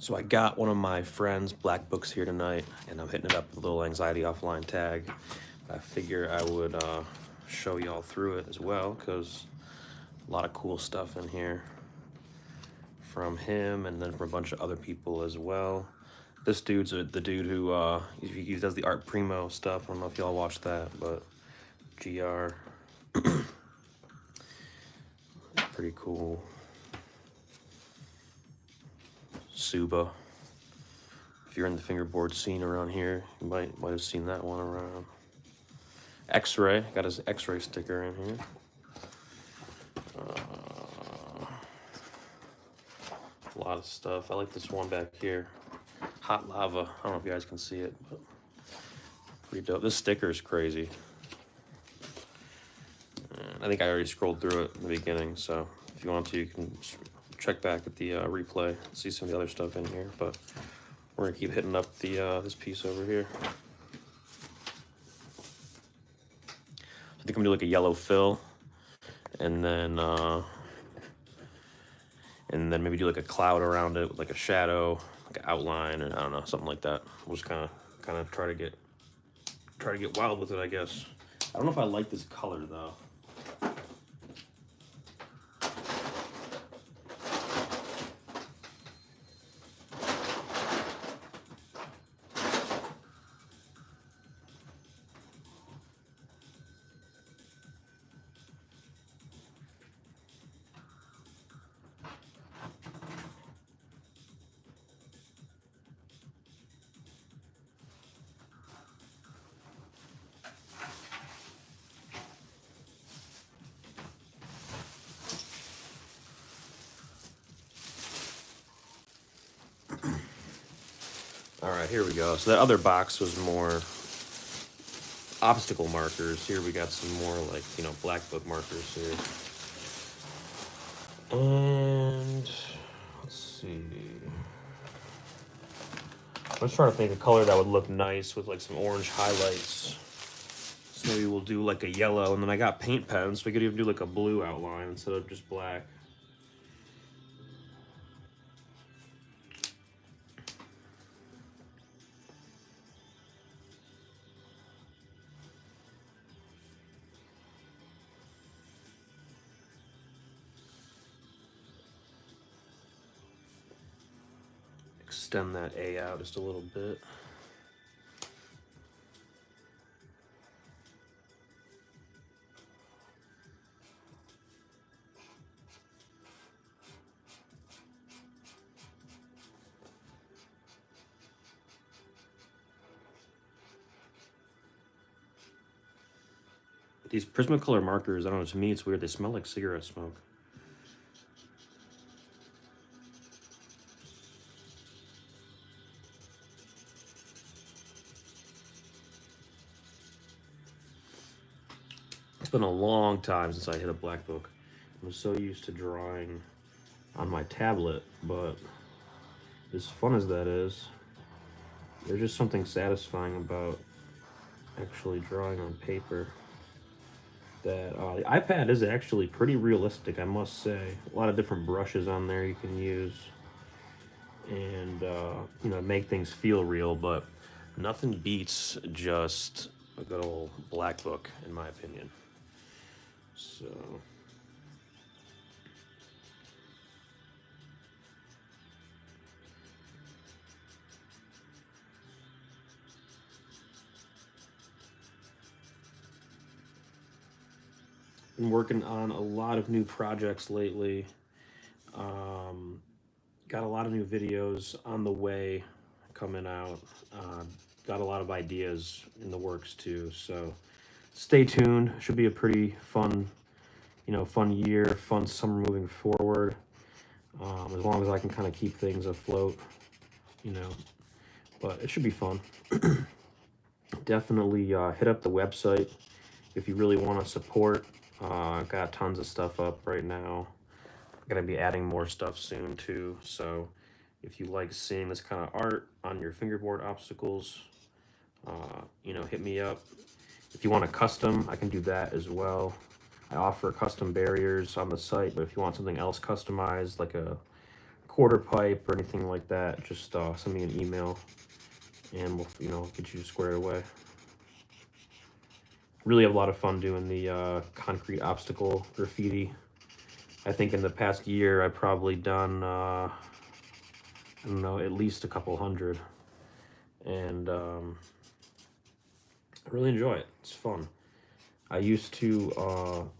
So I got one of my friends' black books here tonight, and I'm hitting it up with a little anxiety offline tag. I figure I would show y'all through it as well, because a lot of cool stuff in here from him, and then from a bunch of other people as well. This dude's the dude who he does the Art Primo stuff. I don't know if y'all watch that, but GR, pretty cool. Suba. If you're in the fingerboard scene around here, you might have seen that one around. X-Ray, got his X-Ray sticker in here. A lot of stuff. I like this one back here. Hot Lava. I don't know if you guys can see it, but pretty dope. This sticker is crazy. And I think I already scrolled through it in the beginning, so if you want to, you can check back at the replay, see some of the other stuff in here, but we're gonna keep hitting up the this piece over here. I think I'm gonna do like a yellow fill, and then maybe do like a cloud around it with like a shadow, like an outline, and I don't know, something like that. We'll just kind of try to get wild with it, I guess. I don't know if I like this color though. All right, here we go. So that other box was more obstacle markers. Here we got some more like, you know, Blackbook markers here. And let's see. I was trying to think of a color that would look nice with like some orange highlights. So maybe we'll do like a yellow, and then I got paint pens, so we could even do like a blue outline instead of just black. Extend that A out just a little bit. These Prismacolor markers, I don't know, to me it's weird. They smell like cigarette smoke. It's been a long time since I hit a Blackbook. I'm so used to drawing on my tablet, but as fun as that is, there's just something satisfying about actually drawing on paper. That the iPad is actually pretty realistic, I must say. A lot of different brushes on there you can use, and you know, make things feel real. But nothing beats just a good old Blackbook, in my opinion. So. Been working on a lot of new projects lately. Got a lot of new videos on the way coming out. Got a lot of ideas in the works too. So stay tuned. Should be a pretty fun, you know, fun year, fun summer moving forward. As long as I can kind of keep things afloat, you know. But it should be fun. Definitely hit up the website if you really want to support. I've got tons of stuff up right now. I'm gonna be adding more stuff soon too. So if you like seeing this kind of art on your fingerboard obstacles, you know, hit me up. If you want a custom, I can do that as well. I offer custom barriers on the site, but if you want something else customized, like a quarter pipe or anything like that, just send me an email and we'll get you squared away. Really have a lot of fun doing the concrete obstacle graffiti. I think in the past year I've probably done I don't know, at least a couple hundred, and I really enjoy it. It's fun. I used to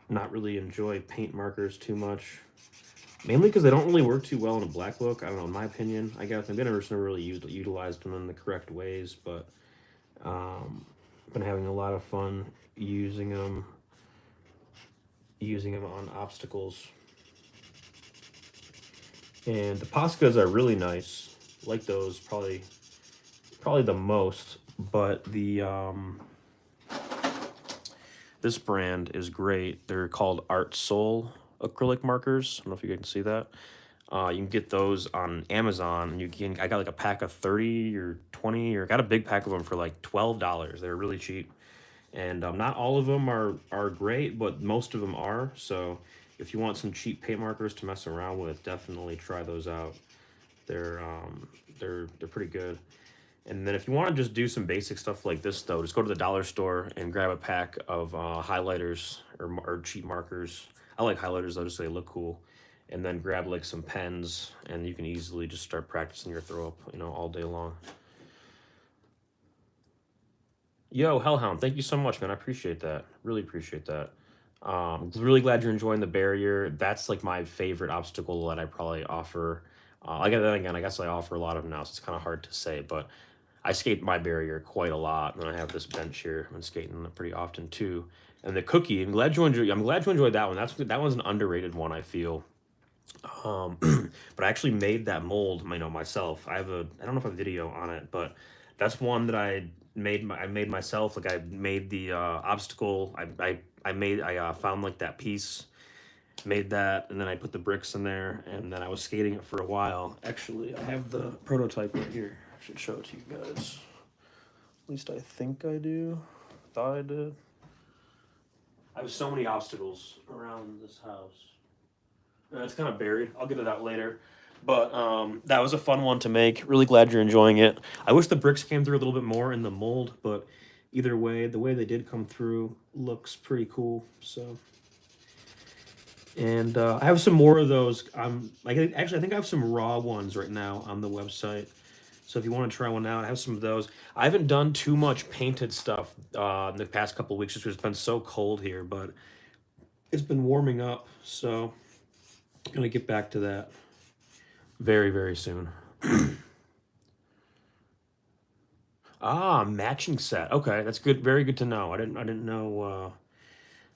not really enjoy paint markers too much, mainly because they don't really work too well in a black book. I don't know, in my opinion. I guess I've never really utilized them in the correct ways, but I've been having a lot of fun using them on obstacles. And the Poscas are really nice. Like those probably the most, but the this brand is great. They're called Art Soul acrylic markers. I don't know if you can see that. You can get those on Amazon, and I got like a pack of 30 or 20, or got a big pack of them for like $12. They're really cheap, and not all of them are great, but most of them are. So if you want some cheap paint markers to mess around with, definitely try those out. They're pretty good. And then if you want to just do some basic stuff like this, though, just go to the dollar store and grab a pack of highlighters or cheap markers. I like highlighters, though, just so they look cool. And then grab like some pens, and you can easily just start practicing your throw up, all day long. Yo, Hellhound, thank you so much, man. I appreciate that. Really appreciate that. Really glad you're enjoying the barrier. That's like my favorite obstacle that I probably offer. I guess I offer a lot of them now, so it's kind of hard to say, but I skate my barrier quite a lot, and I have this bench here. I've been skating pretty often too. And the cookie, I'm glad you enjoyed that one. That one's an underrated one, I feel. But I actually made that mold, myself. I don't know if I have a video on it, but that's one that I made myself. Like I made the obstacle. I found like that piece, made that, and then I put the bricks in there, and then I was skating it for a while. Actually, I have the prototype right here. I should show it to you guys. At least I think I do. Thought I did. I have so many obstacles around this house. It's kind of buried. I'll get it out later. But that was a fun one to make. Really glad you're enjoying it. I wish the bricks came through a little bit more in the mold, but either way, the way they did come through looks pretty cool. So, and I have some more of those. I think I have some raw ones right now on the website. So if you want to try one out, I have some of those. I haven't done too much painted stuff in the past couple of weeks just because it's been so cold here, but it's been warming up. So I'm going to get back to that very, very soon. Matching set. Okay, that's good. Very good to know. I didn't know.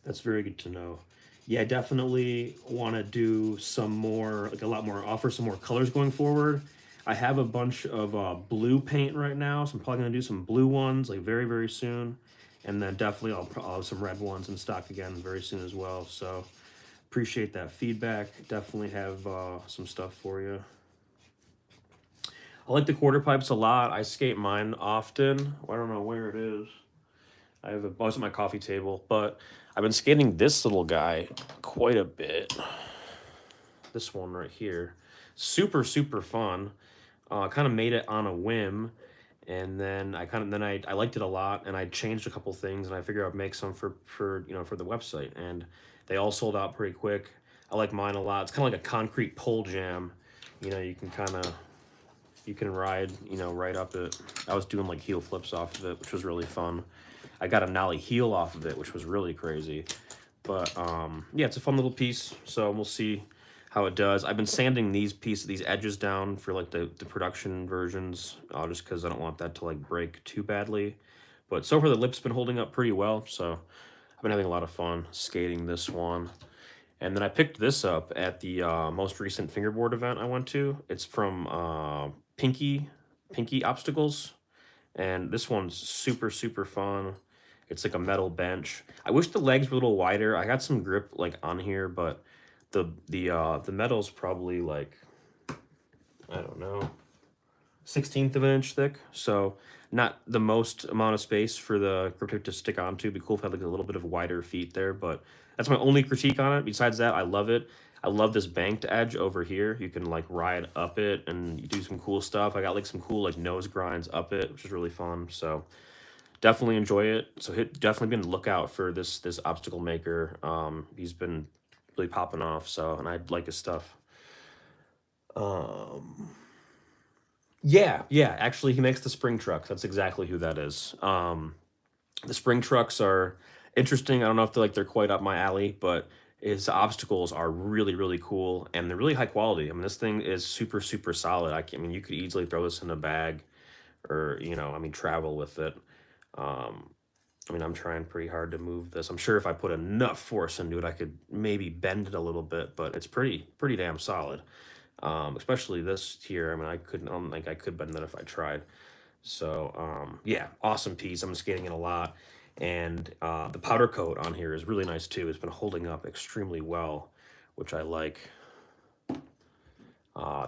That's very good to know. Yeah, definitely want to do some more, like a lot more, offer some more colors going forward. I have a bunch of blue paint right now, so I'm probably going to do some blue ones like very, very soon. And then definitely I'll have some red ones in stock again very soon as well. So appreciate that feedback. Definitely have some stuff for you. I like the quarter pipes a lot. I skate mine often. I don't know where it is. I have it's at my coffee table, but I've been skating this little guy quite a bit. This one right here. Super, super fun. Kind of made it on a whim, and then I liked it a lot, and I changed a couple things, and I figured I'd make some for the website, and they all sold out pretty quick. I like mine a lot. It's kind of like a concrete pole jam. You can ride right up it. I was doing like heel flips off of it, which was really fun. I got a nollie heel off of it, which was really crazy. But yeah, it's a fun little piece. So we'll see how it does. I've been sanding these edges down for like the production versions, just because I don't want that to like break too badly. But so far the lip's been holding up pretty well, so I've been having a lot of fun skating this one. And then I picked this up at the most recent fingerboard event I went to. It's from Pinky Obstacles, and this one's super, super fun. It's like a metal bench. I wish the legs were a little wider. I got some grip like on here, but the metal's probably like, I don't know, 1/16 of an inch thick. So not the most amount of space for the grip tape to stick onto. It'd be cool if I had like a little bit of wider feet there, but that's my only critique on it. Besides that, I love it. I love this banked edge over here. You can like ride up it and you do some cool stuff. I got like some cool like nose grinds up it, which is really fun. So definitely enjoy it. So definitely be on the lookout for this obstacle maker. He's been really popping off. So, and I like his stuff. Yeah. Actually, he makes the spring trucks. That's exactly who that is. The spring trucks are interesting. I don't know if they're quite up my alley, but his obstacles are really cool and they're really high quality. I mean, this thing is super solid. I mean, you could easily throw this in a bag, or I mean, travel with it. I mean, I'm trying pretty hard to move this. I'm sure if I put enough force into it, I could maybe bend it a little bit, but it's pretty damn solid. Especially this here. I mean, I don't think I could bend it if I tried. So yeah, awesome piece. I'm skating it a lot, and the powder coat on here is really nice too. It's been holding up extremely well, which I like.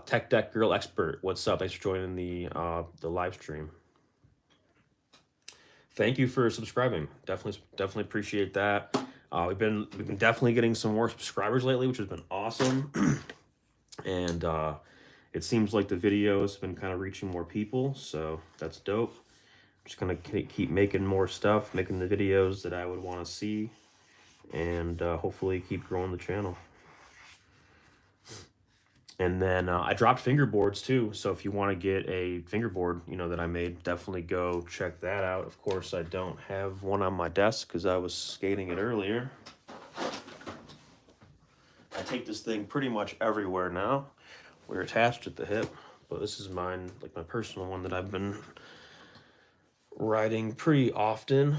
Tech Deck Girl Expert, what's up? Thanks for joining the live stream. Thank you for subscribing. Definitely appreciate that. We've been definitely getting some more subscribers lately, which has been awesome. And it seems like the video has been kind of reaching more people, so that's dope. I'm just gonna keep making more stuff, making the videos that I would want to see, and hopefully keep growing the channel. And then I dropped fingerboards too, so if you want to get a fingerboard, that I made, definitely go check that out. Of course, I don't have one on my desk because I was skating it earlier. I take this thing pretty much everywhere now. We're attached at the hip, but this is mine, like my personal one that I've been riding pretty often.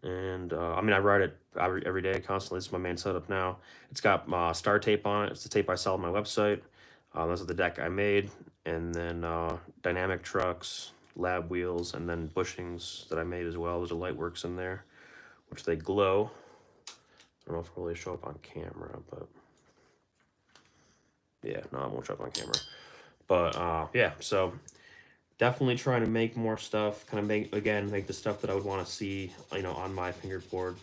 And I mean, I ride it every day constantly. This is my main setup now. It's got star tape on it. It's the tape I sell on my website. This is the deck I made. And then dynamic trucks, lab wheels, and then bushings that I made as well. There's a Lightworks in there, which they glow. I don't know if it'll really show up on camera, but yeah, no, it won't show up on camera. But yeah, so definitely trying to make more stuff, kind of make the stuff that I would want to see, on my fingerboard.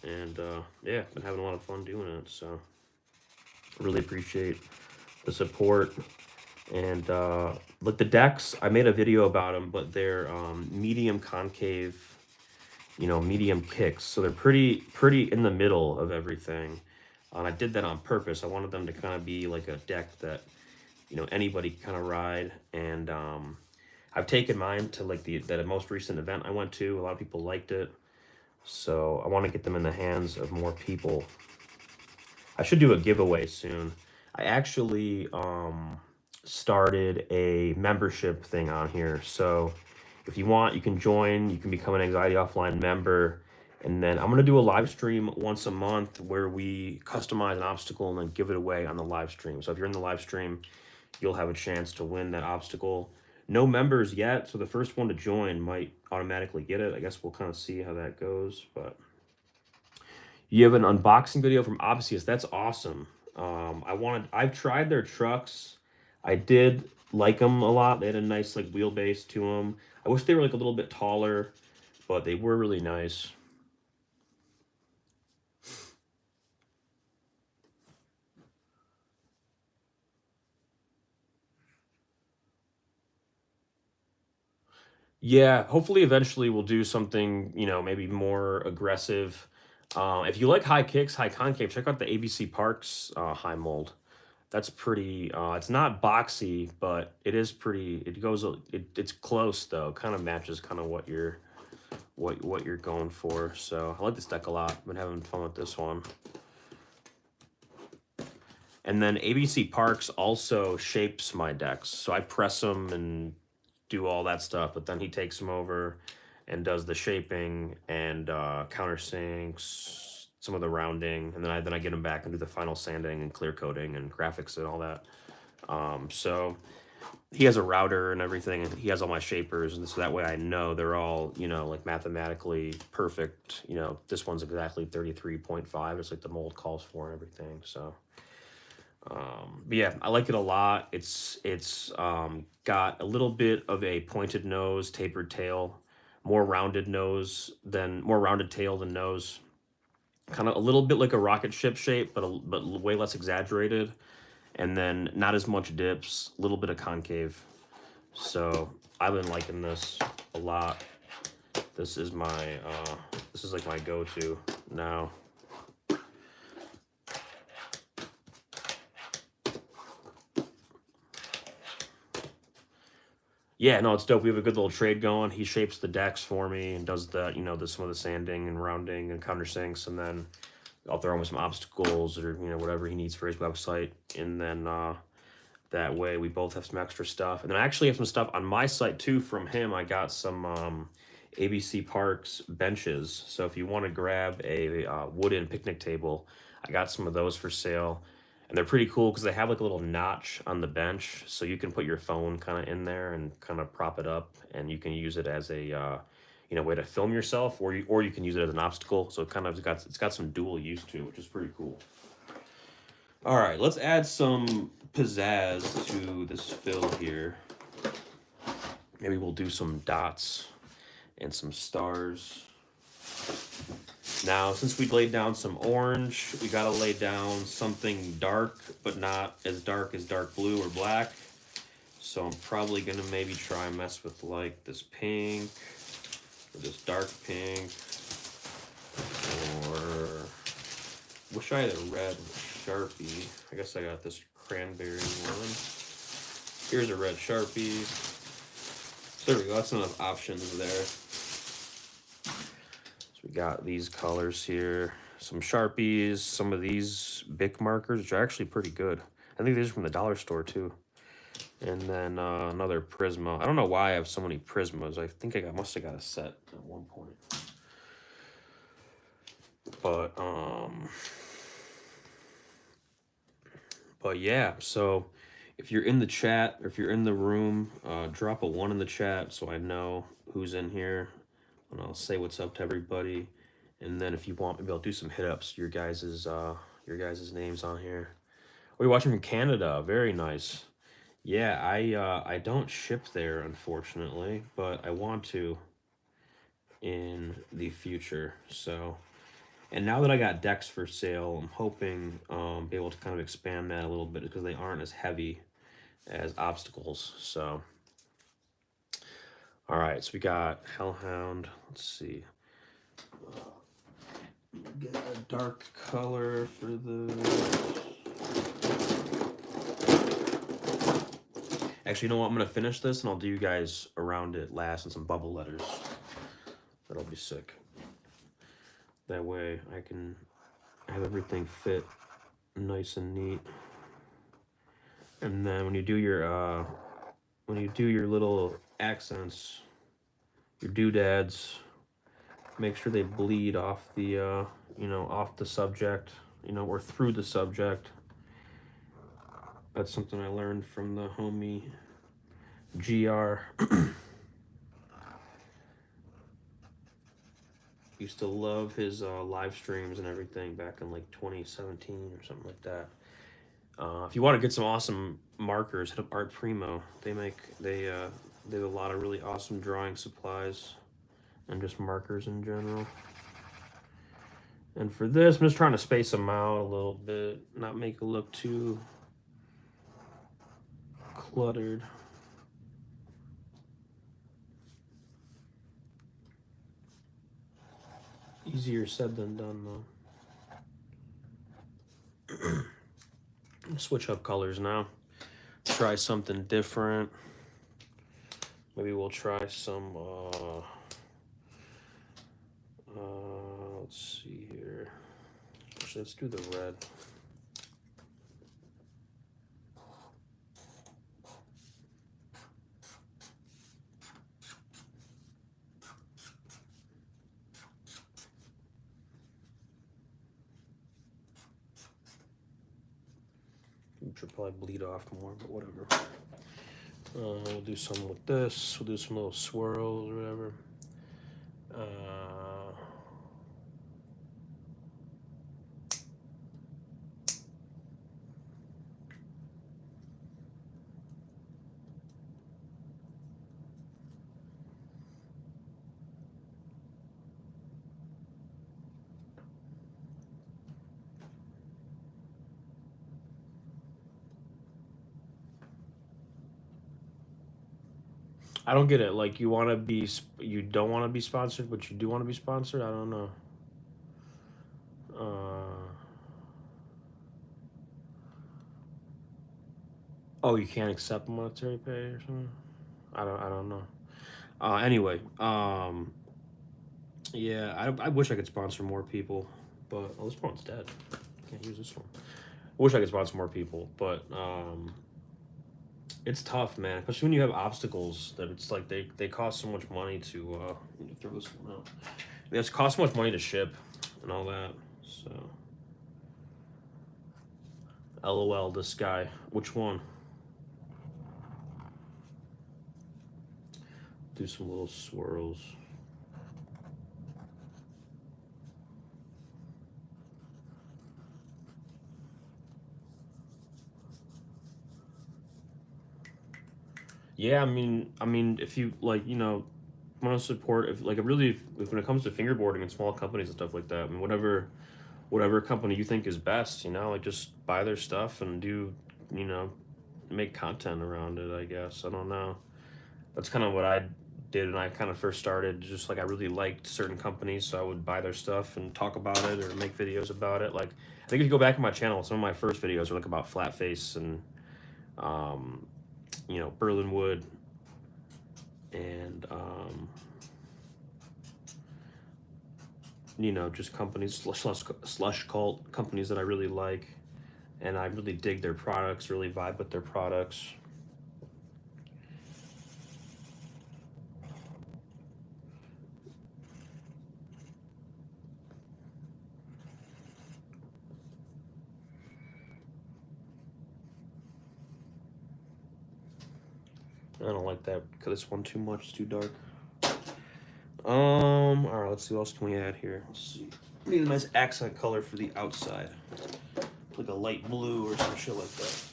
And yeah, been having a lot of fun doing it. So really appreciate the support. And look, the decks, I made a video about them, but they're medium concave, medium kicks. So they're pretty in the middle of everything. And I did that on purpose. I wanted them to kind of be like a deck that, anybody can kind of ride. And I've taken mine to like that most recent event I went to. A lot of people liked it. So I want to get them in the hands of more people. I should do a giveaway soon. I actually started a membership thing on here. So if you want, you can join. You can become an Anxiety Offline member. And then I'm going to do a live stream once a month where we customize an obstacle and then give it away on the live stream. So if you're in the live stream, you'll have a chance to win that obstacle. No members yet, so the first one to join might automatically get it. I guess we'll kind of see how that goes. But you have an unboxing video from Obsius. That's awesome. I've tried their trucks. I did like them a lot. They had a nice like wheelbase to them. I wish they were like a little bit taller, but they were really nice. Yeah, hopefully eventually we'll do something, maybe more aggressive. If you like high kicks, high concave, check out the ABC Parks high mold. That's pretty, it's not boxy, but it is pretty, it's close though. Kind of matches kind of what you're going for. So I like this deck a lot. Been having fun with this one. And then ABC Parks also shapes my decks. So I press them and do all that stuff, but then he takes them over and does the shaping and countersinks, some of the rounding, and then I get them back and do the final sanding and clear coating and graphics and all that. So he has a router and everything, and he has all my shapers, and so that way I know they're all, like mathematically perfect. This one's exactly 33.5. It's like the mold calls for and everything. So but yeah, I like it a lot. It's got a little bit of a pointed nose, tapered tail, more rounded tail than nose. kind of a little bit like a rocket ship shape, but way less exaggerated, and then not as much dips, a little bit of concave. So I've been liking this a lot. This is my this is like my go-to now. Yeah, no, it's dope. We have a good little trade going. He shapes the decks for me and does the, you know, some of the sanding and rounding and countersinks, and then I'll throw him with some obstacles or, you know, whatever he needs for his website. And then that way we both have some extra stuff. And then I actually have some stuff on my site too from him. I got some ABC Parks benches. So if you want to grab a wooden picnic table, I got some of those for sale. And they're pretty cool because they have like a little notch on the bench, so you can put your phone kind of in there and kind of prop it up, and you can use it as a you know, way to film yourself, or you can use it as an obstacle. So it kind of it's got some dual use to it, which is pretty cool. All right, let's add some pizzazz to this fill here. Maybe we'll do some dots and some stars. Now, since we laid down some orange, we gotta lay down something dark, but not as dark as dark blue or black. So I'm probably gonna maybe try and mess with like this pink, or this dark pink, or wish I had a red Sharpie. I guess I got this cranberry one. Here's a red Sharpie. So there we go, that's enough options there. We got these colors here, some Sharpies, some of these Bic markers, which are actually pretty good. I think these are from the dollar store too. And then another Prisma. I don't know why I have so many Prismas. I think I must have got a set at one point. But yeah, so if you're in the chat, or if you're in the room, drop a 1 in the chat so I know who's in here. And I'll say what's up to everybody, and then if you want, maybe I'll do some hit ups. Your guys's names on here. Oh, you're watching from Canada. Very nice. Yeah, I don't ship there unfortunately, but I want to in the future. So, and now that I got decks for sale, I'm hoping be able to kind of expand that a little bit because they aren't as heavy as obstacles. So. All right, so we got Hellhound. Let's see. Get a dark color for the. Actually, you know what? I'm gonna finish this and I'll do you guys around it last and some bubble letters. That'll be sick. That way I can have everything fit nice and neat. And then when you do your little accents, your doodads, make sure they bleed off the you know, off the subject, you know, or through the subject. That's something I learned from the homie GR. Used to love his live streams and everything back in like 2017 or something like that. If you want to get some awesome markers, hit up Art Primo. They have a lot of really awesome drawing supplies and just markers in general. And for this, I'm just trying to space them out a little bit, not make it look too cluttered. Easier said than done, though. Switch up colors now. Try something different. Maybe we'll try some, let's see here. Actually, let's do the red. Which will probably bleed off more, but whatever. We'll do some with this. We'll do some little swirls or whatever. I don't get it. Like, you want to be, you don't want to be sponsored, but you do want to be sponsored. I don't know. Oh, you can't accept monetary pay or something. I don't know. Anyway, yeah, I wish I could sponsor more people, but oh, this one's dead. Can't use this one. I wish I could sponsor more people, but it's tough, man. Especially when you have obstacles that it's like they cost so much money to let me throw this one out. It costs so much money to ship and all that. So, LOL, this guy. Which one? Do some little swirls. Yeah, I mean, if you like, want to support, if like, if when it comes to fingerboarding and small companies and stuff like that, I mean, whatever company you think is best, like just buy their stuff and do, you know, make content around it. I guess I don't know. That's kind of what I did when I kind of first started. Just like I really liked certain companies, so I would buy their stuff and talk about it or make videos about it. Like I think if you go back in my channel, some of my first videos are like about flat face and um, Berlin wood and just companies slush cult companies that I really like, and I really dig their products, really vibe with their products. I don't like that because this one too much. It's too dark. All right. Let's see what else can we add here. Let's see. We need a nice accent color for the outside, like a light blue or some shit like that.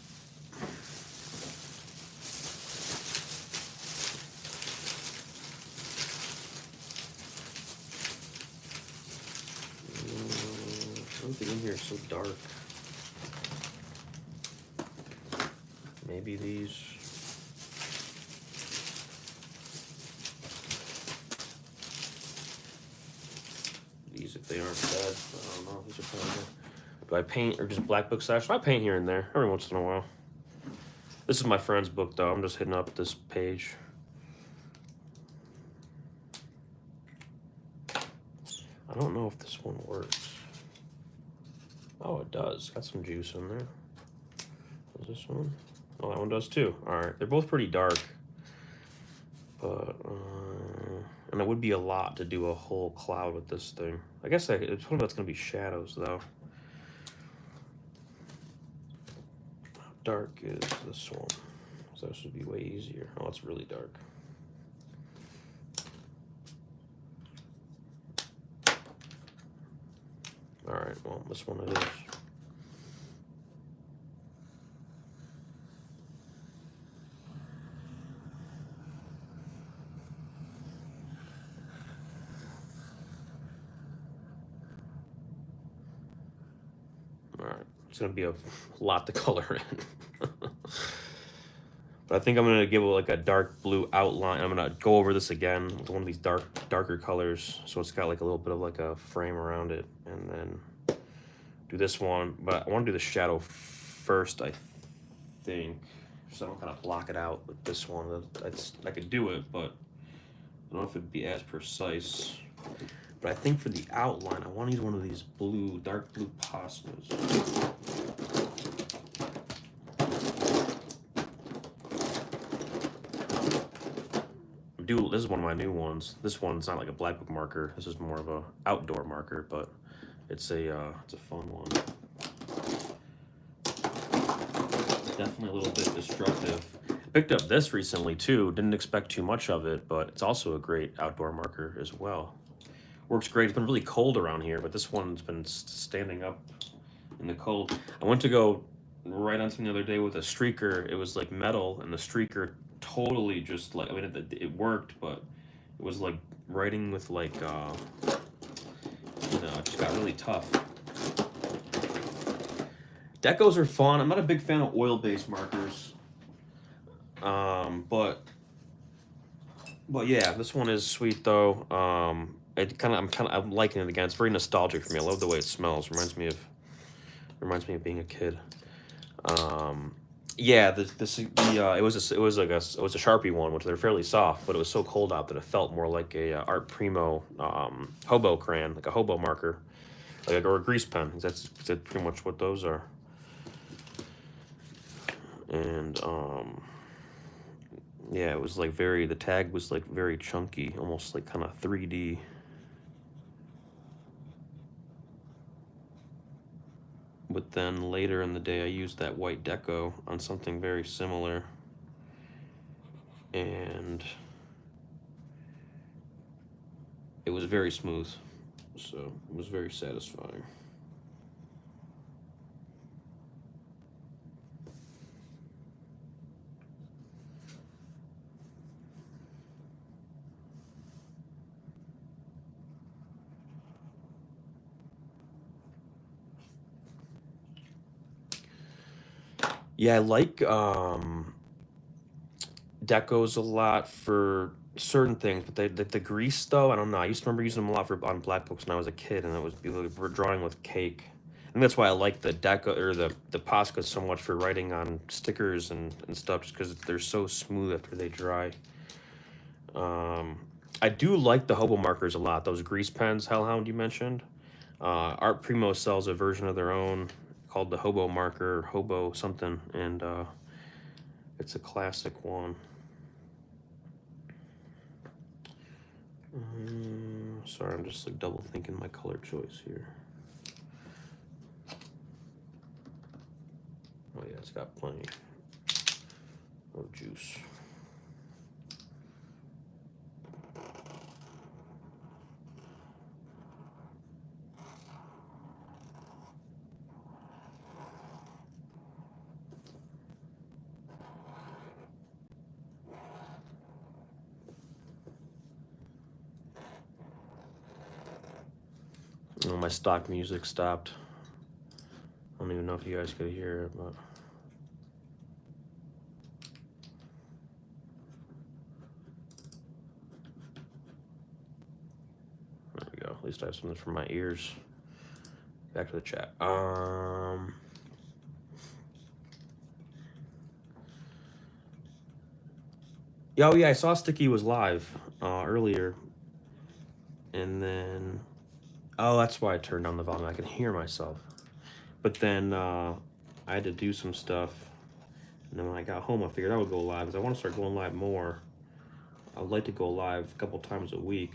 Everything in here is so dark. Maybe these. If they aren't bad, I don't know. These are probably good. Do I paint or just Blackbook Session? I paint here and there every once in a while. This is my friend's book, though. I'm just hitting up this page. I don't know if this one works. Oh, it does. Got some juice in there. Is this one? Oh, that one does too. All right, they're both pretty dark, but and it would be a lot to do a whole cloud with this thing. I guess it's one that's gonna be shadows though. How dark is this one? So this would be way easier. Oh, it's really dark. All right, well, this one it is. All right, it's gonna be a lot to color in. But I think I'm gonna give it like a dark blue outline. I'm gonna go over this again with one of these darker colors, so it's got like a little bit of like a frame around it, and then do this one. But I want to do the shadow first, I think, so I don't kind of block it out with this one. I could do it, but I don't know if it'd be as precise. But I think for the outline, I want to use one of these dark blue Posmas. This is one of my new ones. This one's not like a Blackbook marker. This is more of a outdoor marker, but it's a fun one. Definitely a little bit destructive. I picked up this recently too. Didn't expect too much of it, but it's also a great outdoor marker as well. Works great. It's been really cold around here, but this one's been standing up in the cold. I went to go write on something the other day with a streaker. It was like metal, and the streaker totally just like, I mean, it worked, but it was like writing with like it just got really tough. Decos are fun. I'm not a big fan of oil-based markers, but But yeah, this one is sweet though. I'm liking it again. It's very nostalgic for me. I love the way it smells. Reminds me of being a kid. Um, yeah, it was a Sharpie one, which they're fairly soft, but it was so cold out that it felt more like a Art Primo hobo crayon, like a hobo marker, or a grease pen. That's pretty much what those are. And yeah, it was like the tag was like very chunky, almost like kind of 3D. But then later in the day, I used that white deco on something very similar, and it was very smooth, so it was very satisfying. Yeah, I like decos a lot for certain things, but the grease though, I don't know. I used to remember using them a lot for on black books when I was a kid, and it was we're drawing with cake. And that's why I like the deco or the Posca so much for writing on stickers and stuff, just because they're so smooth after they dry. Um, I do like the hobo markers a lot. Those grease pens, Hellhound you mentioned. Art Primo sells a version of their own called the Hobo Marker, Hobo something, and it's a classic one. Sorry, I'm just like double thinking my color choice here. Oh yeah, it's got plenty of juice. Oh, my stock music stopped. I don't even know if you guys could hear it, but there we go. At least I have something for my ears. Back to the chat. Yeah, oh yeah, I saw Sticky was live earlier, and then that's why I turned down the volume. I can hear myself. But then I had to do some stuff, and then when I got home, I figured I would go live because I want to start going live more. I would like to go live a couple times a week.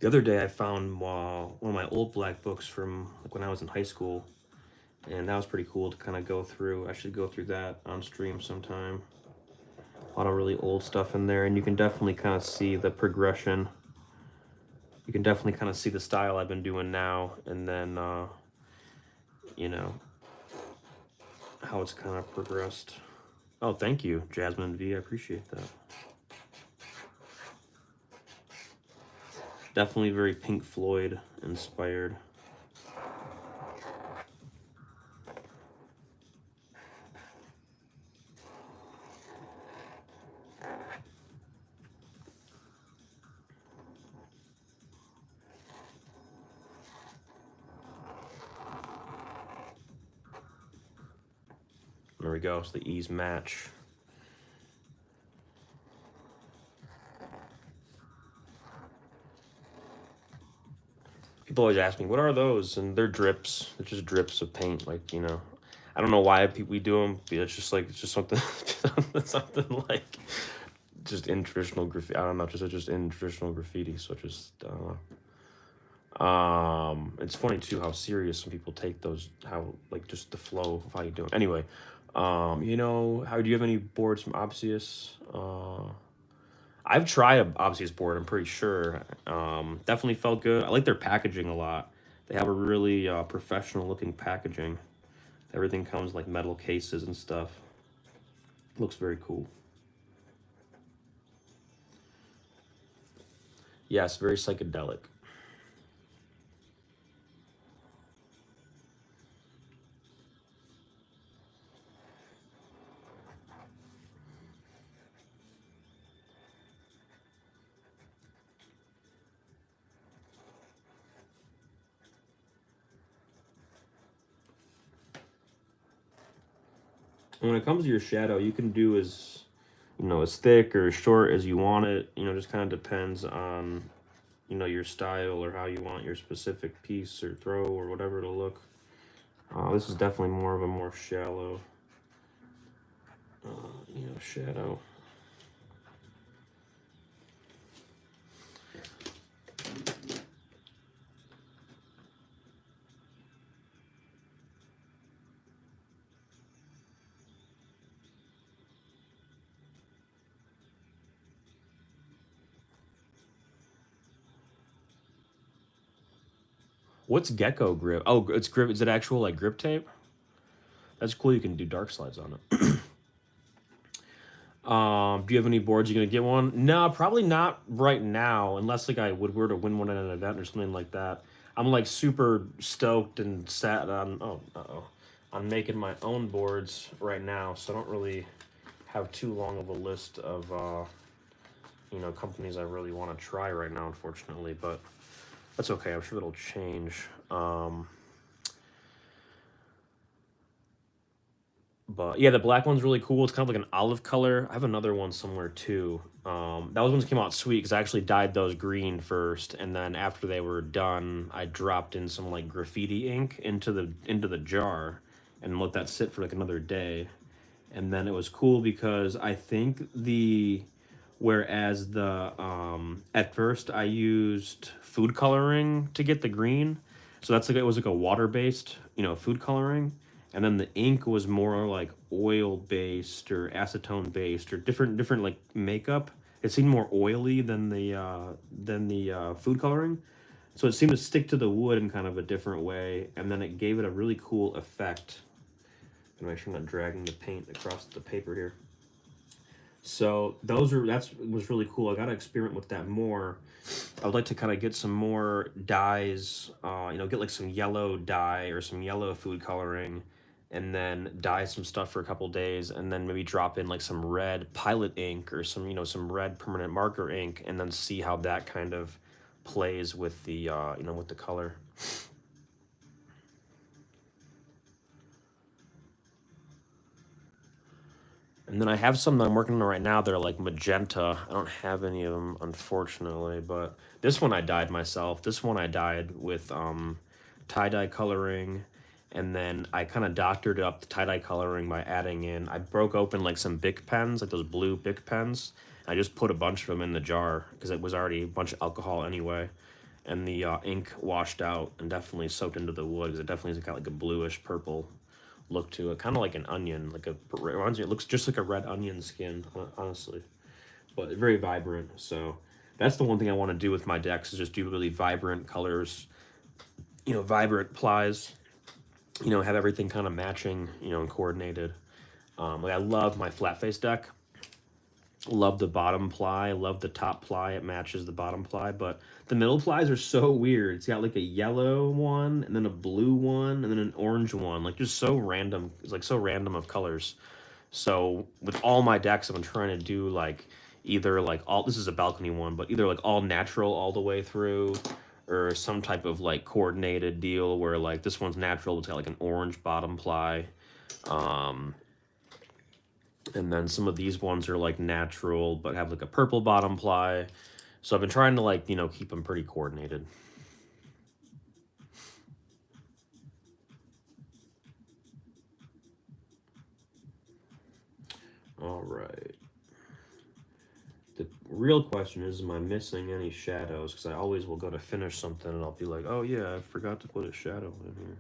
The other day, I found one of my old black books from like when I was in high school, and that was pretty cool to kind of go through. I should go through that on stream sometime. A lot of really old stuff in there, and you can definitely kind of see the progression. You can definitely kind of see the style I've been doing now, and then you know how it's kind of progressed. Oh, thank you, Jasmine V. I appreciate that. Definitely very Pink Floyd inspired. There we go. It's the ease match. People always ask me, "What are those?" And they're drips. They're just drips of paint. Like I don't know why we do them. But it's just something, something like just in traditional graffiti. I don't know, just in traditional graffiti. So just It's funny too how serious some people take those, how like just the flow of how you do it. Anyway, you know, how do you have any boards from Obsius? I've tried a Obsius board. I'm pretty sure. Definitely felt good. I like their packaging a lot. They have a really professional looking packaging. Everything comes like metal cases and stuff. Looks very cool. Yes, very psychedelic. When it comes to your shadow, you can do as, you know, as thick or as short as you want it. You know, just kind of depends on, you know, your style or how you want your specific piece or throw or whatever to look. This is definitely more of a more shallow, you know, shadow. What's gecko grip? Oh, it's grip. Is it actual like grip tape? That's cool. You can do dark slides on it. Do you have any boards? You gonna get one? No, probably not right now, unless like I would were to win one at an event or something like that. I'm like super stoked and sad on on making my own boards right now, so I don't really have too long of a list of you know, companies I really want to try right now, unfortunately. But that's okay. I'm sure it'll change. But yeah, the black one's really cool. It's kind of like an olive color. I have another one somewhere too. Those ones came out sweet because I actually dyed those green first, and then after they were done, I dropped in some like graffiti ink into the jar, and let that sit for like another day. And then it was cool because I think the whereas the at first I used food coloring to get the green, so that's like it was like a water based, you know, food coloring, and then the ink was more like oil based or acetone based or different like makeup. It seemed more oily than the food coloring, so it seemed to stick to the wood in kind of a different way, and then it gave it a really cool effect. And make sure I'm not dragging the paint across the paper here. So that's was really cool. I got to experiment with that more. I would like to kind of get some more dyes. You know, get like some yellow dye or some yellow food coloring, and then dye some stuff for a couple days, and then maybe drop in like some red pilot ink or some, you know, some red permanent marker ink, and then see how that kind of plays with the you know, with the color. And then I have some that I'm working on right now. They're like magenta. I don't have any of them, unfortunately. But this one I dyed myself. This one I dyed with tie dye coloring. And then I kind of doctored up the tie dye coloring by adding in. I broke open like some Bic pens, like those blue Bic pens. I just put a bunch of them in the jar because it was already a bunch of alcohol anyway. And the ink washed out and definitely soaked into the wood because it definitely has got like a bluish purple look to it, kind of like an onion. Like a reminds me, it looks just like a red onion skin, honestly, but very vibrant. So that's the one thing I want to do with my decks is just do really vibrant colors, you know, vibrant plies. You know, have everything kind of matching, you know, and coordinated. Like I love my flat face deck. Love the bottom ply, love the top ply. It matches the bottom ply, but the middle plies are so weird. It's got like a yellow one, and then a blue one, and then an orange one. Like just so random. It's like so random of colors. So with all my decks, I've been trying to do like either like all. This is a balcony one, but either like all natural all the way through, or some type of like coordinated deal where like this one's natural. It's got like an orange bottom ply. And then some of these ones are like natural but have like a purple bottom ply. So I've been trying to like, you know, keep them pretty coordinated. All right. real question is, am I missing any shadows? Because I always will go to finish something and I'll be like, oh yeah, I forgot to put a shadow in here.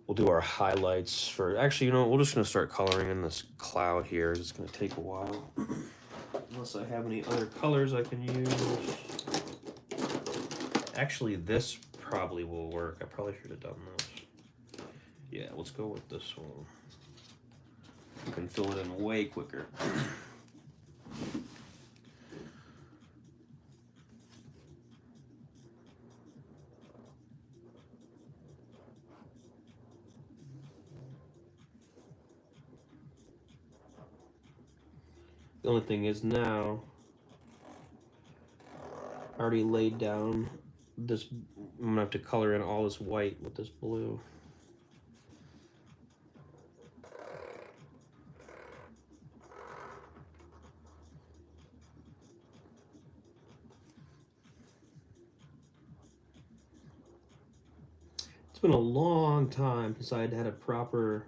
We'll do our highlights for, actually, you know, we're just going to start coloring in this cloud here. It's going to take a while. Unless I have any other colors I can use. Actually, this probably will work. I probably should have done this. Yeah, let's go with this one. You can fill it in way quicker. The only thing is now, I already laid down this, I'm gonna have to color in all this white with this blue. It's been a long time since I had a proper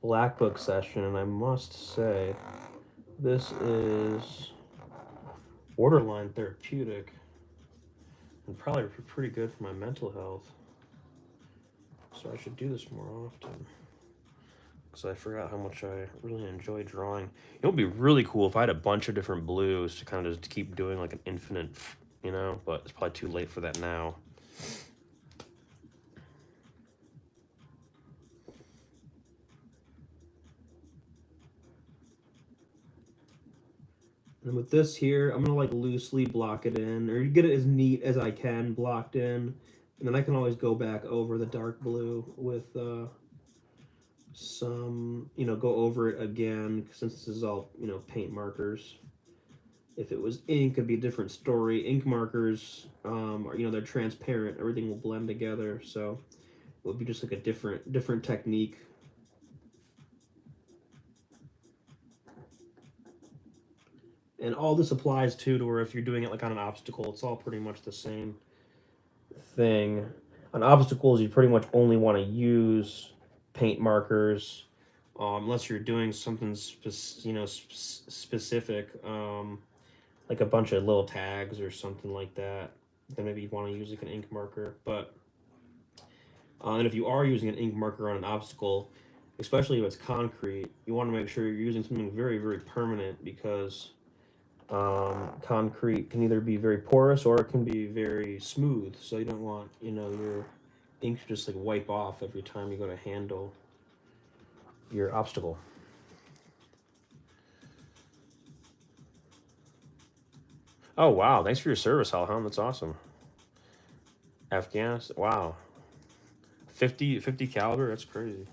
Blackbook session, and I must say, this is borderline therapeutic and probably pretty good for my mental health. So I should do this more often, because I forgot how much I really enjoy drawing. It would be really cool if I had a bunch of different blues to kind of just keep doing like an infinite, you know, but it's probably too late for that now. And with this here, I'm gonna like loosely block it in, or get it as neat as I can blocked in, and then I can always go back over the dark blue with some, you know, go over it again, since this is all, you know, paint markers. If it was ink, it'd be a different story. Ink markers, are, you know, they're transparent. Everything will blend together, so it would be just like a different technique. And all this applies too to where if you're doing it like on an obstacle, it's all pretty much the same thing. On obstacles, you pretty much only want to use paint markers, unless you're doing something specific, like a bunch of little tags or something like that. Then maybe you want to use like an ink marker. But and if you are using an ink marker on an obstacle, especially if it's concrete, you want to make sure you're using something very, very permanent, because concrete can either be very porous or it can be very smooth. So you don't want, you know, your ink to just like wipe off every time you go to handle your obstacle. Oh wow! Thanks for your service, Alham. That's awesome. Afghanistan. Wow. 50 caliber. That's crazy.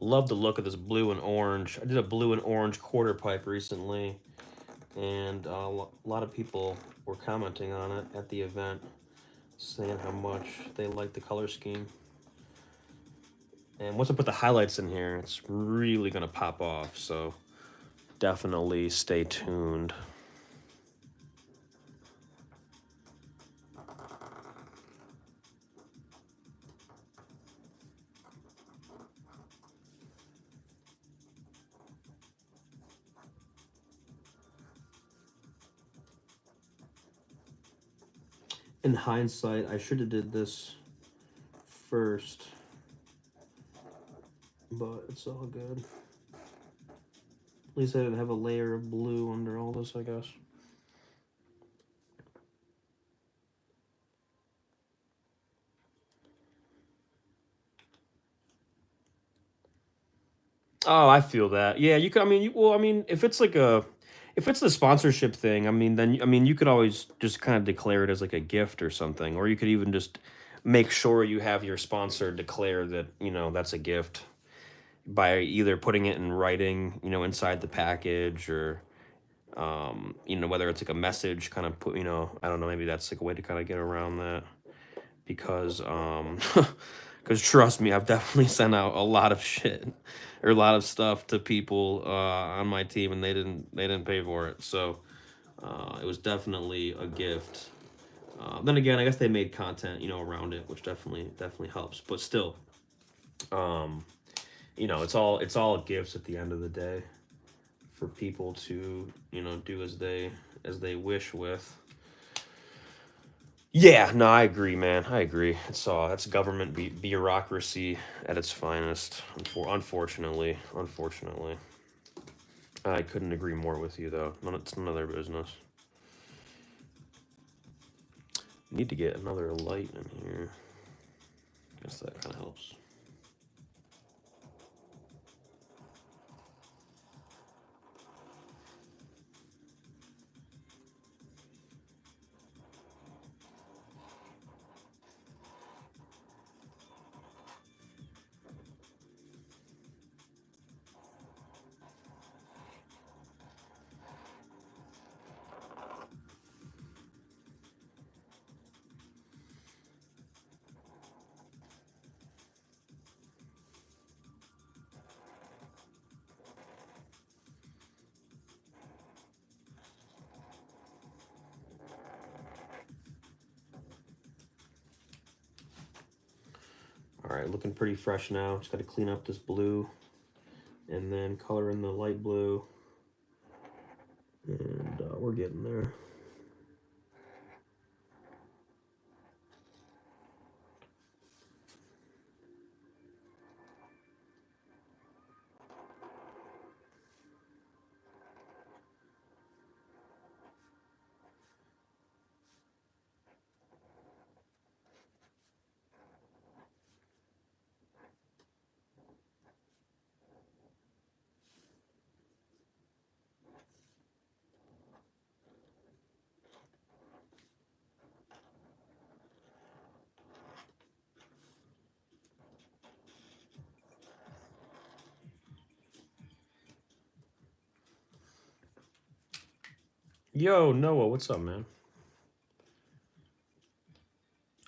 Love the look of this blue and orange. I did a blue and orange quarter pipe recently, and a lot of people were commenting on it at the event, saying how much they like the color scheme. And once I put the highlights in here, it's really gonna pop off. So definitely stay tuned. In hindsight, I should have did this first, but it's all good. At least I didn't have a layer of blue under all this, I guess. Oh, I feel that. Yeah, you could. I mean, well, I mean, if it's like a, if it's the sponsorship thing, I mean, then I mean, you could always just kind of declare it as like a gift or something, or you could even just make sure you have your sponsor declare that, you know, that's a gift. by either putting it in writing, inside the package, or whether it's like a message kind of put, I don't know, maybe that's like a way to kind of get around that, because because trust me, I've definitely sent out a lot of shit or a lot of stuff to people on my team, and they didn't pay for it. So it was definitely a gift. Then again, I guess they made content, around it, which definitely helps. But still, um, it's all gifts at the end of the day for people to, do as they wish with. Yeah, no, I agree, man. I agree. That's government bureaucracy at its finest. Unfortunately, I couldn't agree more with you, though. It's none of their business. Need to get another light in here. Guess that kind of helps. All right, looking pretty fresh now. Just got to clean up this blue and then color in the light blue. And we're getting there. Yo, Noah, what's up, man?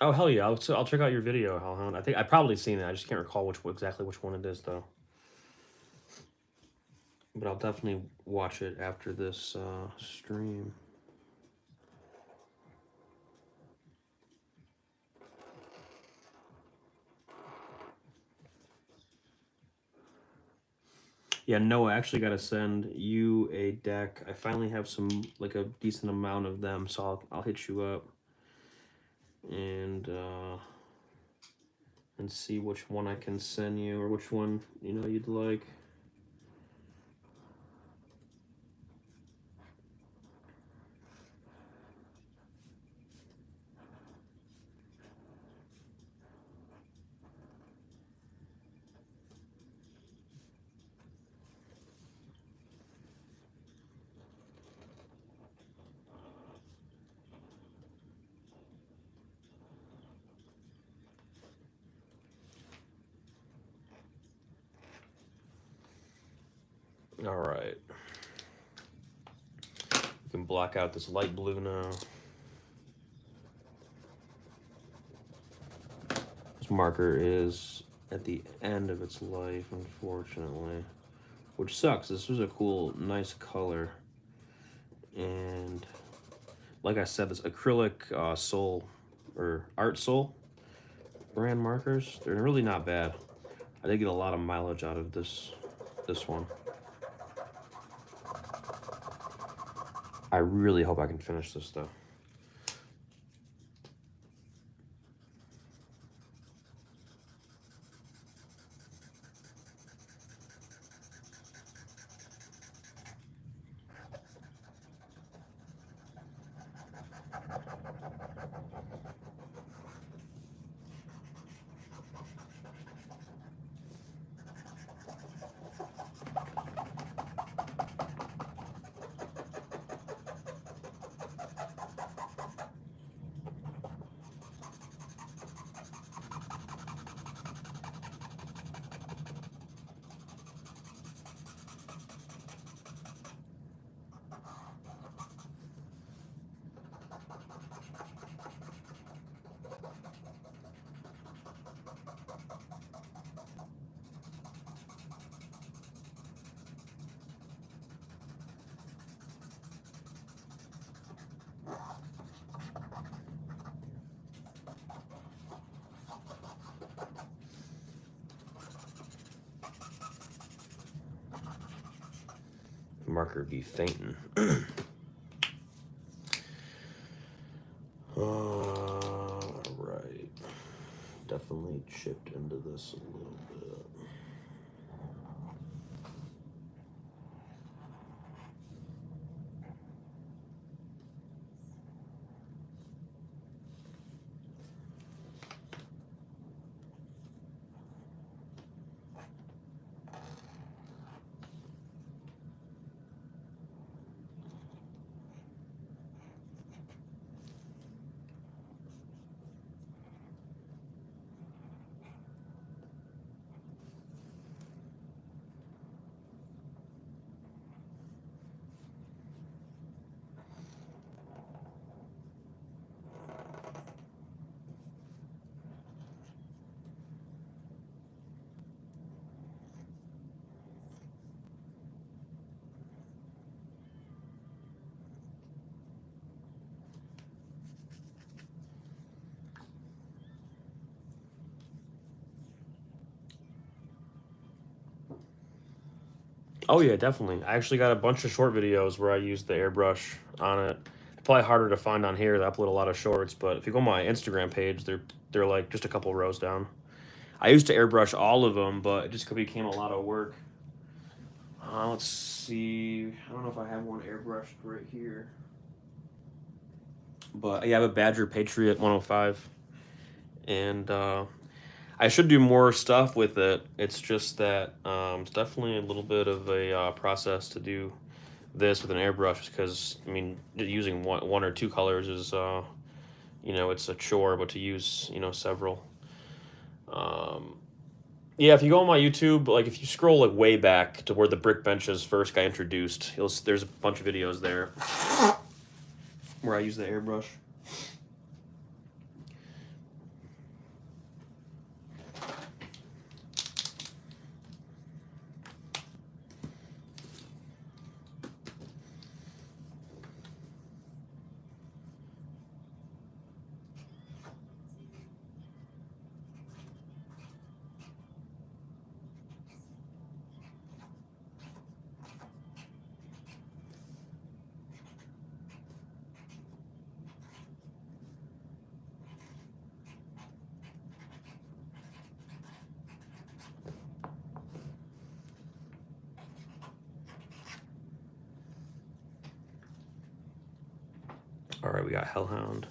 Oh, hell yeah! I'll check out your video, Hellhound. I think I probably seen it. I just can't recall exactly which one it is, though. But I'll definitely watch it after this stream. Yeah, Noah, I actually got to send you a deck. I finally have like a decent amount of them, so I'll hit you up and see which one I can send you, or which one you'd like. All right. You can block out this light blue now. This marker is at the end of its life, unfortunately, which sucks. This was a cool, nice color. And like I said, this acrylic Soul or Art Soul brand markers, they're really not bad. I did get a lot of mileage out of this one. I really hope I can finish this though. marker be fainting. Right. Definitely chipped into this a little bit. Oh yeah, definitely. I actually got a bunch of short videos where I used the airbrush on it. It's probably harder to find on here. I upload a lot of shorts, but if you go on my Instagram page, they're like just a couple rows down. I used to airbrush all of them, but it just became a lot of work. Let's see. I don't know if I have one airbrushed right here, but yeah, I have a Badger Patriot 105, and I should do more stuff with it. It's just that it's definitely a little bit of a process to do this with an airbrush, because I mean, using one or two colors is you know, it's a chore, but to use, you know, several. Yeah, if you go on my YouTube, like if you scroll like way back to where the brick benches first got introduced, there's a bunch of videos there where I use the airbrush. All right, we got Hellhound.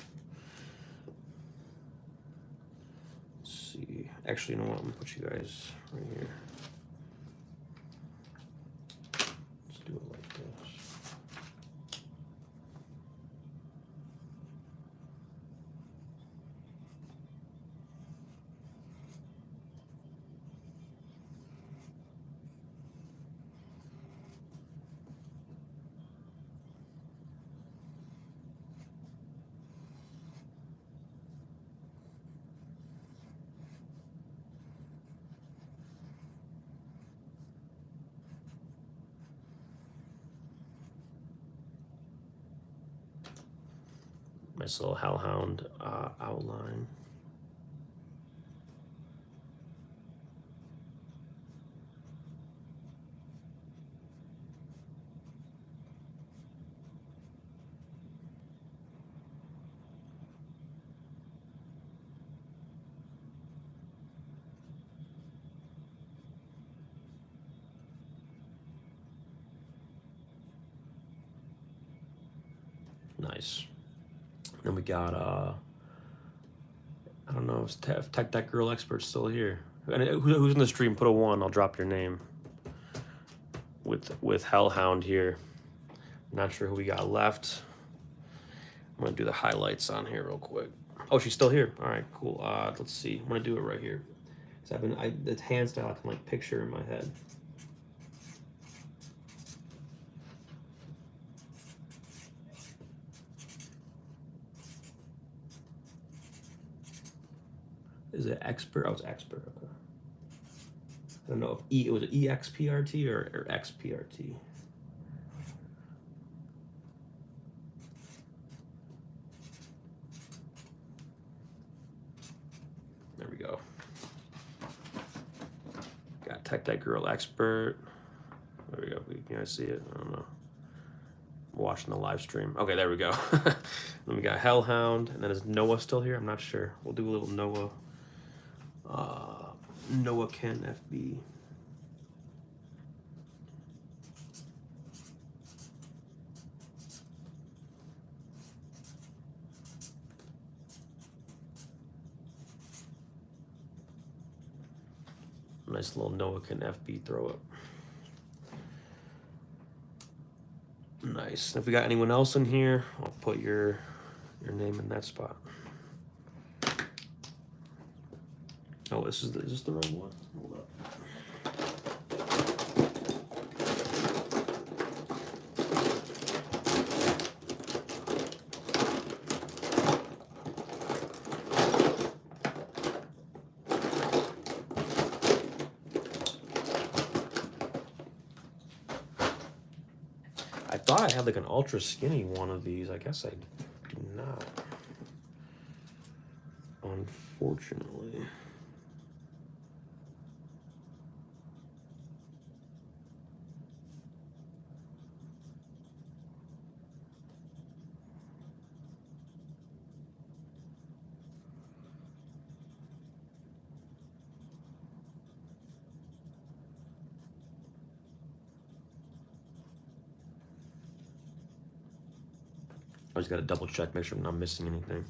Let's see. Actually, you know what? I'm gonna put you guys right here. Let's do it like this. Nice little Hellhound outline. Nice. Then we got I don't know if Tech Deck Girl Expert's still here. And who's in the stream? Put a 1. I'll drop your name. With Hellhound here. Not sure who we got left. I'm gonna do the highlights on here real quick. Oh, she's still here. All right, cool. Let's see. I'm gonna do it right here. So the hand style I can like picture in my head. Is it expert? Oh, it's expert. Okay. I don't know if it was EXPRT or XPRT. There we go. Got Tech Deck Girl Expert. There we go. We Can I see it? I don't know. I'm watching the live stream. Okay, there we go. Then we got Hellhound, and then is Noah still here? I'm not sure. We'll do a little Noah. Noah Ken FB. Nice little Noah Ken FB throw up. Nice. If we got anyone else in here, I'll put your name in that spot. Oh, is this the right one? Hold up. I thought I had like an ultra skinny one of these. I guess I do not. Unfortunately. I just gotta double check, make sure I'm not missing anything.